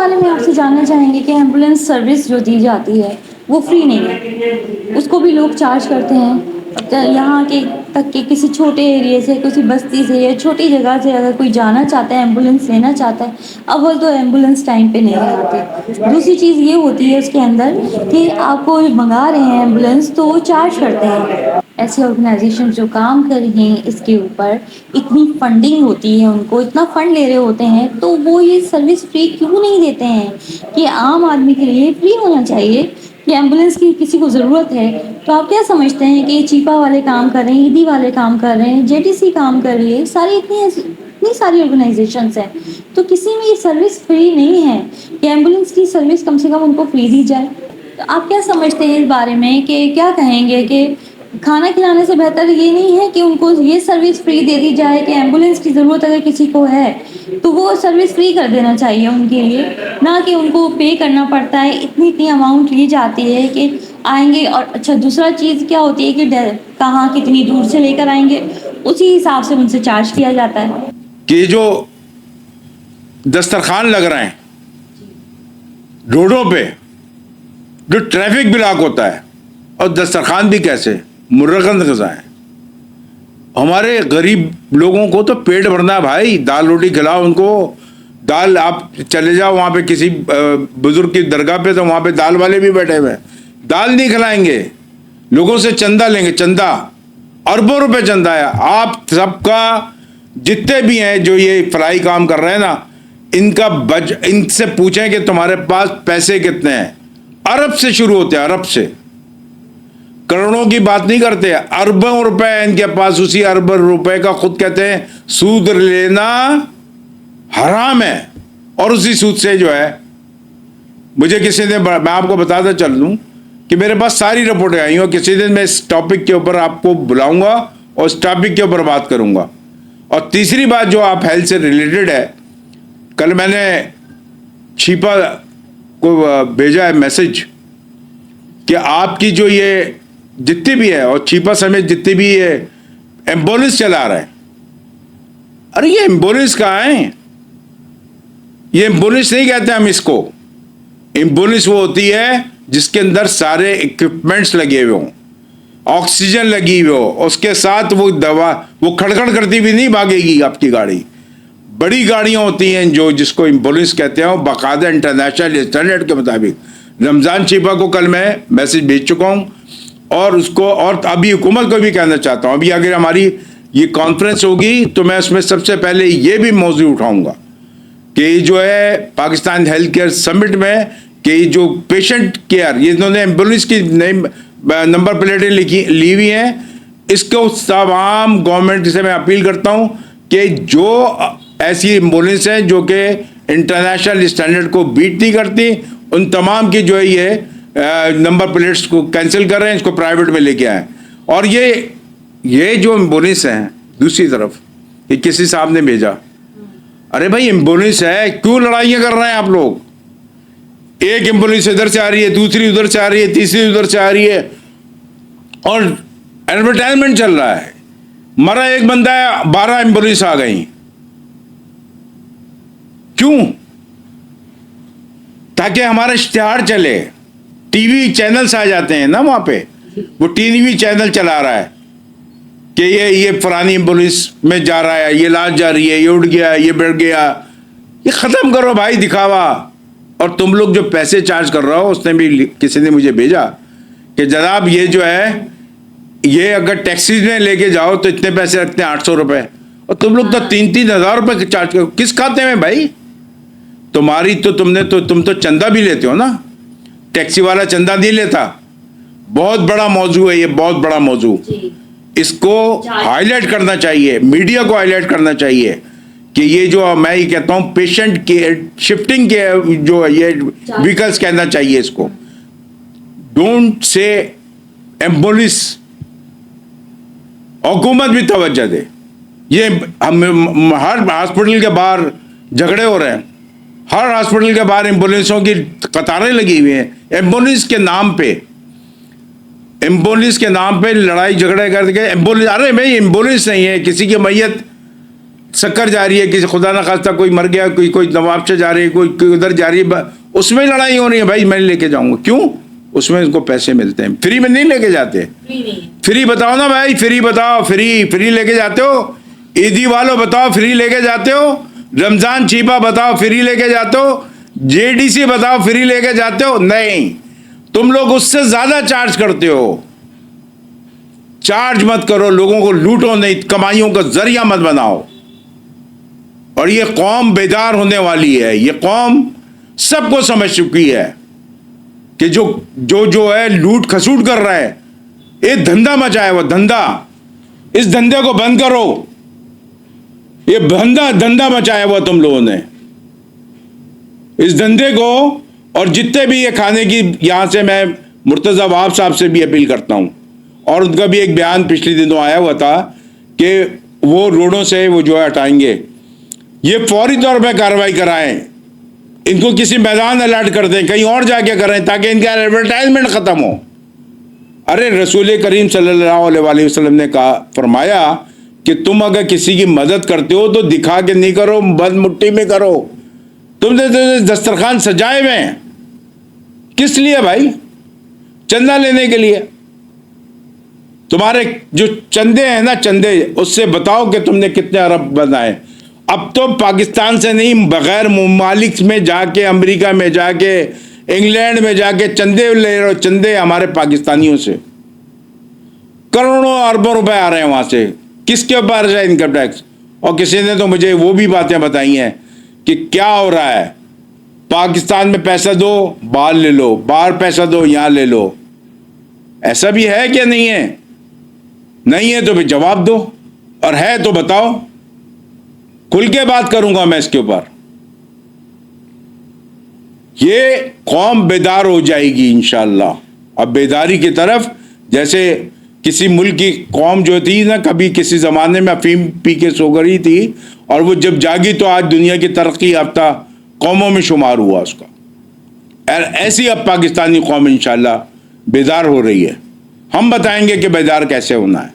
बारे में आपसे जानना चाहेंगे कि एम्बुलेंस सर्विस जो दी जाती है वो फ्री नहीं है, उसको भी लोग चार्ज करते हैं। यहाँ के तक कि किसी छोटे एरिया से, किसी बस्ती से या छोटी जगह से अगर कोई जाना चाहता है, एम्बुलेंस लेना चाहता है, अव्वल तो एम्बुलेंस टाइम पे नहीं आती। दूसरी चीज़ ये होती है उसके अंदर कि आपको मंगा रहे हैं एम्बुलेंस तो वो चार्ज करते हैं। ऐसी ऑर्गेनाइजेशन जो काम कर रही हैं इसके ऊपर, इतनी फंडिंग होती है, उनको इतना फंड ले रहे होते हैं, तो वो ये सर्विस फ्री क्यों नहीं देते हैं कि आम आदमी के लिए फ्री होना चाहिए कि एम्बुलेंस की किसी को ज़रूरत है। तो आप क्या समझते हैं कि चीपा वाले काम कर रहे हैं, ईडी वाले काम कर रहे हैं, जेटीसी काम कर रही है, सारी इतनी सारी ऑर्गेनाइजेशंस हैं, तो किसी में ये सर्विस फ्री नहीं है कि एम्बुलेंस की सर्विस कम से कम उनको फ्री दी जाए। तो आप क्या समझते हैं इस बारे में कि क्या कहेंगे कि खाना खिलाने से बेहतर ये नहीं है कि उनको ये सर्विस फ्री दे दी जाए कि एम्बुलेंस की ज़रूरत अगर किसी को है तो वो सर्विस फ्री कर देना चाहिए उनके लिए, ना कि उनको पे करना पड़ता है, इतनी इतनी अमाउंट ली जाती है कि आएंगे। और अच्छा, दूसरा चीज़ क्या होती है कि कहाँ कितनी दूर से लेकर आएंगे उसी हिसाब से उनसे चार्ज किया जाता है। कि जो दस्तरखान लग रहे हैं रोडों पे, जो ट्रैफिक ब्लॉक होता है, और दस्तरखान भी कैसे मुर्रगंद गज़ा है। हमारे गरीब लोगों को तो पेट भरना है भाई, दाल रोटी खिलाओ उनको। दाल, आप चले जाओ वहाँ पे किसी बुजुर्ग की दरगाह पे, तो वहाँ पे दाल वाले भी बैठे हुए हैं, दाल नहीं खिलाएंगे, लोगों से चंदा लेंगे। चंदा, अरबों रुपए चंदा है। आप सबका जितने भी हैं जो ये फलाई काम कर रहे हैं ना, इनसे पूछें कि तुम्हारे पास पैसे कितने हैं। अरब से शुरू होते हैं, अरब से, करोड़ों की बात नहीं करते, अरबों रुपए इनके पास। उसी अरबों रुपए का खुद कहते हैं सूद लेना हराम है, और उसी सूद से जो है, मुझे किसी ने, मैं आपको बताता चल दूं कि मेरे पास सारी रिपोर्टें आई हो। किसी दिन मैं इस टॉपिक के ऊपर आपको बुलाऊंगा और इस टॉपिक के ऊपर बात करूंगा। और तीसरी बात जो आप हेल्थ से रिलेटेड है, कल मैंने छिपा को भेजा है मैसेज कि आपकी जो ये जितनी भी है, और छिपा समेत जितनी भी ये एम्बुलेंस चला रहा है, अरे ये एम्बुलेंस कहाँ है? ये एम्बुलेंस नहीं कहते हम इसको। एम्बुलेंस वो होती है जिसके अंदर सारे इक्विपमेंट्स लगे हुए हों, ऑक्सीजन लगी हुई हो, उसके साथ वो दवा, वो खड़खड़ करती भी नहीं भागेगी आपकी गाड़ी। बड़ी गाड़ियां होती हैं जो, जिसको एम्बुलेंस कहते हैं, बाकायदा इंटरनेशनल स्टैंडर्ड के मुताबिक। रमजान छिपा को कल मैं मैसेज भेज चुका हूं, और उसको, और अभी हुकूमत को भी कहना चाहता हूं, अभी अगर हमारी ये कॉन्फ्रेंस होगी तो मैं उसमें सबसे पहले ये भी मौजूद उठाऊंगा कि जो है पाकिस्तान हेल्थ केयर समिट में, कि जो पेशेंट केयर, ये इन्होंने एम्बुलेंस की नई नंबर प्लेटें ली हुई हैं, इसको तमाम गवर्नमेंट से मैं अपील करता हूं कि जो ऐसी एम्बुलेंस हैं जो कि इंटरनेशनल स्टैंडर्ड को बीट नहीं करती, उन तमाम की जो है ये नंबर प्लेट्स को कैंसिल कर रहे हैं, इसको प्राइवेट में लेके आए। और ये जो एम्बुलेंस हैं, दूसरी तरफ ये किसी साहब ने भेजा, अरे भाई एम्बुलेंस है, क्यों लड़ाइयाँ कर रहे हैं आप लोग? एक एम्बुलेंस इधर से आ रही है, दूसरी उधर से आ रही है, तीसरी उधर से आ रही है, और एडवर्टाइजमेंट चल रहा है। मरा एक बंदा है, 12 एम्बुलेंस आ गई। क्यों? ताकि हमारा इश्तिहार चले, टीवी चैनल्स आ जाते हैं ना वहां पे, वो टीवी चैनल चला रहा है कि ये फलानी एम्बुलेंस में जा रहा है, ये लाश जा रही है, ये उड़ गया, ये बढ़ गया। ये खत्म करो भाई दिखावा। और तुम लोग जो पैसे चार्ज कर रहे हो, उसने भी, किसी ने मुझे भेजा कि जनाब ये जो है, ये अगर टैक्सी में लेके जाओ तो इतने पैसे रखते हैं, 800 रुपए, और तुम लोग तो 3-3 हज़ार रुपए चार्ज करो। किस खाते में भाई? तुम्हारी तो, तुम तो चंदा भी लेते हो ना, टैक्सी वाला चंदा नहीं लेता। बहुत बड़ा मौजू है ये, बहुत बड़ा मौजू। इसको हाईलाइट करना चाहिए, मीडिया को हाईलाइट करना चाहिए कि ये जो, मैं ये कहता हूं, पेशेंट के शिफ्टिंग के जो ये व्हीकल्स कहना चाहिए इसको। Don't say ambulance. हुकूमत भी तवज्जो दे। ये हम हर हॉस्पिटल के बाहर झगड़े हो रहे हैं, हर हॉस्पिटल के बाहर एम्बुलेंसों की कतारें लगी हुई हैं, एम्बुलेंस के नाम पे, एम्बुलेंस के नाम पे लड़ाई झगड़े करके। एम्बुलेंस, अरे भाई एम्बुलेंस नहीं है, किसी की मैयत शक्कर जा रही है, किसी खुदा ना खास्ता कोई मर गया, कोई नवाबशाह जा रही है, कोई उधर जा रही है, उसमें लड़ाई हो रही है, भाई मैं लेके जाऊंगा। क्यों? उसमें उनको पैसे मिलते हैं, फ्री में नहीं लेके जाते। फ्री बताओ ना भाई, फ्री बताओ, फ्री लेके जाते हो? ईदी वालों बताओ फ्री लेके जाते हो? रमजान छीपा बताओ फ्री लेके जाते हो? जेडीसी बताओ फ्री लेके जाते हो? नहीं, तुम लोग उससे ज्यादा चार्ज करते हो। चार्ज मत करो, लोगों को लूटो नहीं, कमाइयों का जरिया मत बनाओ। और ये कौम बेदार होने वाली है, ये कौम सबको समझ चुकी है कि जो है लूट खसूट कर रहा है, ये धंधा मचाया हुआ धंधा, इस धंधे को बंद करो। ये धंधा मचाया हुआ तुम लोगों ने, इस धंधे को। और जितने भी ये खाने की, यहां से मैं मुर्तजा वहाब साहब से भी अपील करता हूं, और उनका भी एक बयान पिछले दिनों आया हुआ था कि वो रोडों से वो जो है हटाएंगे। ये फौरी तौर पे कार्रवाई कराएं, इनको किसी मैदान अलर्ट कर दें, कहीं और जाके करें, ताकि इनका एडवर्टाइजमेंट खत्म हो। अरे रसूल करीम सल्लल्लाहु अलैहि वसल्लम ने कहा, फरमाया कि तुम अगर किसी की मदद करते हो तो दिखा के नहीं करो, बंद मुट्ठी में करो। तुमने दस्तरखान सजाए हुए हैं, किस लिए भाई? चंदा लेने के लिए। तुम्हारे जो चंदे हैं ना, चंदे, उससे बताओ कि तुमने कितने अरब बनाए। अब तो पाकिस्तान से नहीं, बगैर ममालिक में जाके, अमेरिका में जाके, इंग्लैंड में जाके चंदे ले रहे हो, चंदे हमारे पाकिस्तानियों से। करोड़ों अरबों रुपए आ रहे हैं वहां से। किसके ऊपर है इनकम टैक्स? और किसी ने तो मुझे वो भी बातें बताई हैं कि क्या हो रहा है, पाकिस्तान में पैसा दो बाहर ले लो, बाहर पैसा दो यहां ले लो। ऐसा भी है क्या? नहीं है? नहीं है तो फिर जवाब दो, और है तो बताओ। खुल के बात करूंगा मैं इसके ऊपर। ये कौम बेदार हो जाएगी इंशाअल्लाह। अब बेदारी की तरफ, जैसे किसी मुल्क की कौम जो थी ना, कभी किसी जमाने में अफीम पी के सो गई थी, और वो जब जागी तो आज दुनिया की तरक्की याफ्ता कौमों में शुमार हुआ उसका। ऐसी अब पाकिस्तानी कौम इंशाअल्लाह बेदार हो रही है। हम बताएंगे कि बेदार कैसे होना है,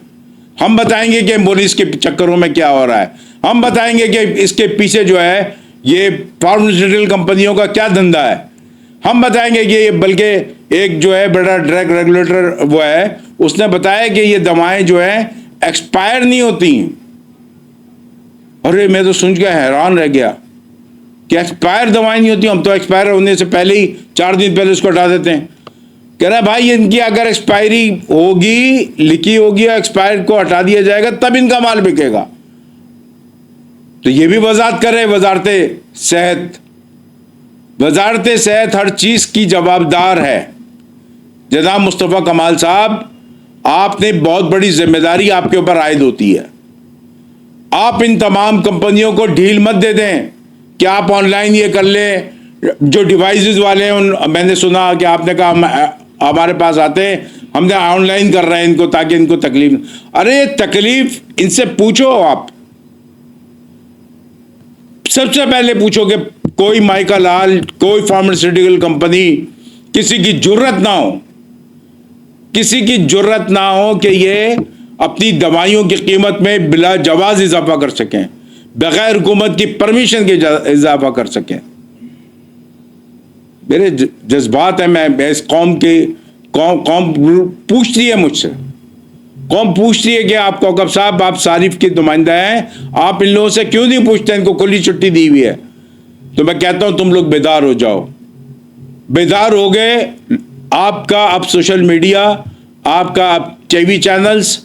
हम बताएंगे कि पुलिस के चक्करों में क्या हो रहा है, हम बताएंगे कि इसके पीछे जो है ये फार्मास्यूटिकल कंपनियों का क्या धंधा है, हम बताएंगे कि ये, बल्कि एक जो है बड़ा ड्रग रेगुलेटर वो है, उसने बताया कि ये दवाएं जो है एक्सपायर नहीं होती। अरे मैं तो सुन के हैरान रह गया कि एक्सपायर दवाएं नहीं होती, हम तो एक्सपायर होने से पहले ही 4 दिन पहले उसको हटा देते हैं। कह रहा भाई इनकी अगर एक्सपायरी होगी, लिखी होगी, एक्सपायर को हटा दिया जाएगा तब इनका माल बिकेगा। तो ये भी वजाहत कर रहे वजारत सेहत हर चीज की जवाबदार है। जनाब मुस्तफ़ा कमाल साहब, आपने बहुत बड़ी जिम्मेदारी आपके ऊपर आयद होती है। आप इन तमाम कंपनियों को ढील मत दे दें कि आप ऑनलाइन ये कर लें। जो डिवाइसेस वाले हैं, मैंने सुना कि आपने कहा हमारे पास आते हैं, हमने ऑनलाइन कर रहे हैं इनको ताकि इनको तकलीफ। अरे तकलीफ इनसे पूछो। आप सबसे पहले पूछो कि कोई माइका लाल, कोई फार्मास्यूटिकल कंपनी, किसी की जुर्रत ना हो कि ये अपनी दवाइयों की कीमत में बिला जवाज इजाफा कर सकें, बगैर हुकूमत की परमिशन के इजाफा कर सकें। मेरे जज्बात है, मैं इस कौम पूछती है मुझसे, कौम पूछती है कि आप कौकब साहब, आप सारिफ के नुमाइंदा हैं, आप इन लोगों से क्यों नहीं पूछते? इनको खुली छुट्टी दी हुई है। तो मैं कहता हूं तुम लोग बेदार हो जाओ। बेदार हो गए आपका अब सोशल मीडिया, आपका अब टीवी चैनल्स,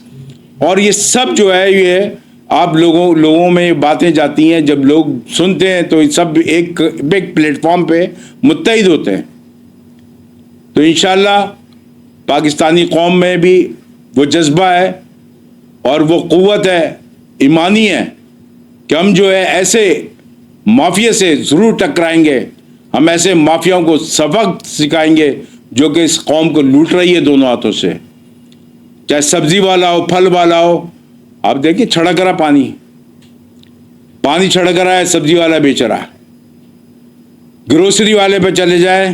और ये सब जो है ये आप लोगों में बातें जाती हैं। जब लोग सुनते हैं तो सब एक प्लेटफॉर्म पे मुत्तहिद होते हैं। तो इंशाल्लाह पाकिस्तानी कौम में भी वो जज्बा है और वो क़ुव्वत है, ईमानी है कि हम जो है ऐसे माफिया से ज़रूर टकराएंगे। हम ऐसे माफियाओं को सबक सिखाएंगे जो कि इस कौम को लूट रही है दोनों हाथों से, चाहे सब्जी वाला हो, फल वाला हो। आप देखिए छड़क रहा पानी छड़क रहा है, सब्जी वाला बेच रहा है। ग्रोसरी वाले पे चले जाए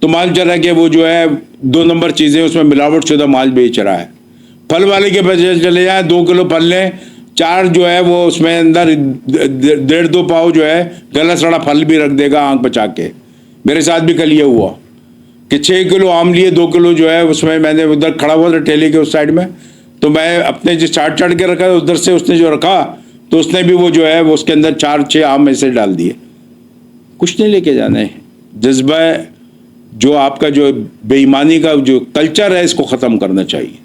तो माल चला के वो जो है 2 नंबर चीज़ें उसमें मिलावट शुदा माल बेच रहा है। फल वाले के पास चले जाए, 2 किलो फल लें, चार जो है वो उसमें अंदर 1.5-2 पाव जो है गला सड़ा फल भी रख देगा आंख बचा के। मेरे साथ भी कल ये हुआ कि 6 किलो आम लिए, 2 किलो जो है उसमें मैंने उधर खड़ा हुआ था ठेले के उस साइड में, तो मैं अपने जो चाट चाट के रखा उधर से उसने जो रखा तो उसने भी वो जो है वो उसके अंदर 4-6 आम ऐसे डाल दिए। कुछ नहीं लेके जाना है। जज्बा जो आपका जो बेईमानी का जो कल्चर है इसको ख़त्म करना चाहिए।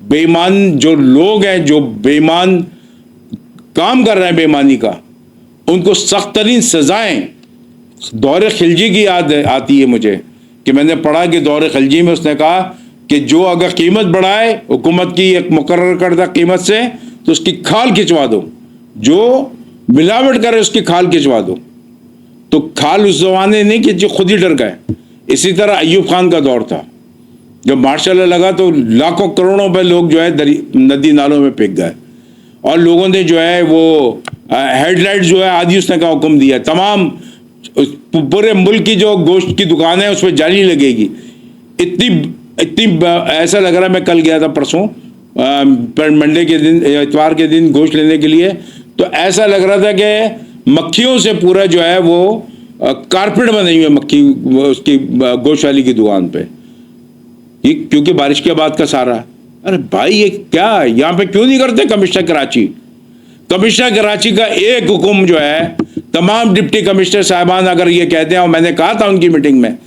बेईमान जो लोग हैं, जो बेईमान काम कर रहे हैं बेईमानी का, उनको सख्त तरीन सजाएं। दौरे खिलजी की याद आती है मुझे कि मैंने पढ़ा कि दौरे खिलजी में उसने कहा कि जो अगर कीमत बढ़ाए हुकूमत की एक मुकर्रर करदा कीमत से तो उसकी खाल खिंचवा दो, जो मिलावट करे उसकी खाल खिंचवा दो। तो खाल उस जमाने नहीं कि जो खुद ही डर गए। इसी तरह अयूब खान का दौर था, जब मार्शल लॉ लगा तो लाखों करोड़ों पे लोग जो है नदी नालों में फेंक गए और लोगों ने जो है वो हेडलाइट जो है आदि उसने का हुक्म दिया, तमाम पूरे मुल्क की जो गोश्त की दुकान है उस पर जाली लगेगी। इतनी ऐसा लग रहा है, मैं कल गया था परसों मंडे के दिन, इतवार के दिन गोश्त लेने के लिए, तो ऐसा लग रहा था कि मक्खियों से पूरा जो है वो कारपेट बनी हुई है मक्खी उसकी गोश्त वाली की दुकान पे, ये क्योंकि बारिश के बाद का सारा। अरे भाई ये क्या, यहाँ पे क्यों नहीं करते कमिश्नर कराची? कमिश्नर कराची का एक हुक्म जो है, तमाम डिप्टी कमिश्नर साहबान अगर ये कहते हैं, और मैंने कहा था उनकी मीटिंग में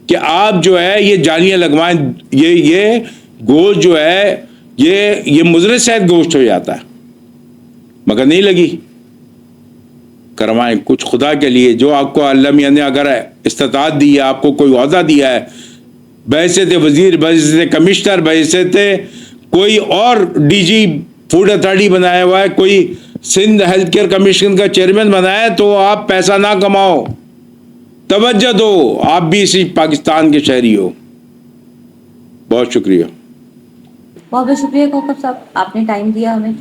कि आप जो है ये जालियां लगवाएं, ये गोश्त जो है ये मुजरे सेहत गोश्त हो जाता है, मगर नहीं लगी। करवाएं कुछ खुदा के लिए। जो आपको अल्लाह मियां ने अगर इस्तात दी है, आपको कोई ओहदा दिया है, बैसे थे वजीर, बैसे थे कमिश्नर, बैसे थे कोई और डीजी फूड अथॉरिटी बनाया हुआ है, कोई सिंध हेल्थ केयर कमीशन का चेयरमैन बनाया है, तो आप पैसा ना कमाओ, तवज्जो दो, आप भी इसी पाकिस्तान के शहरी हो। बहुत शुक्रिया। बहुत बहुत शुक्रिया कौकब साहब, आपने टाइम दिया हमें।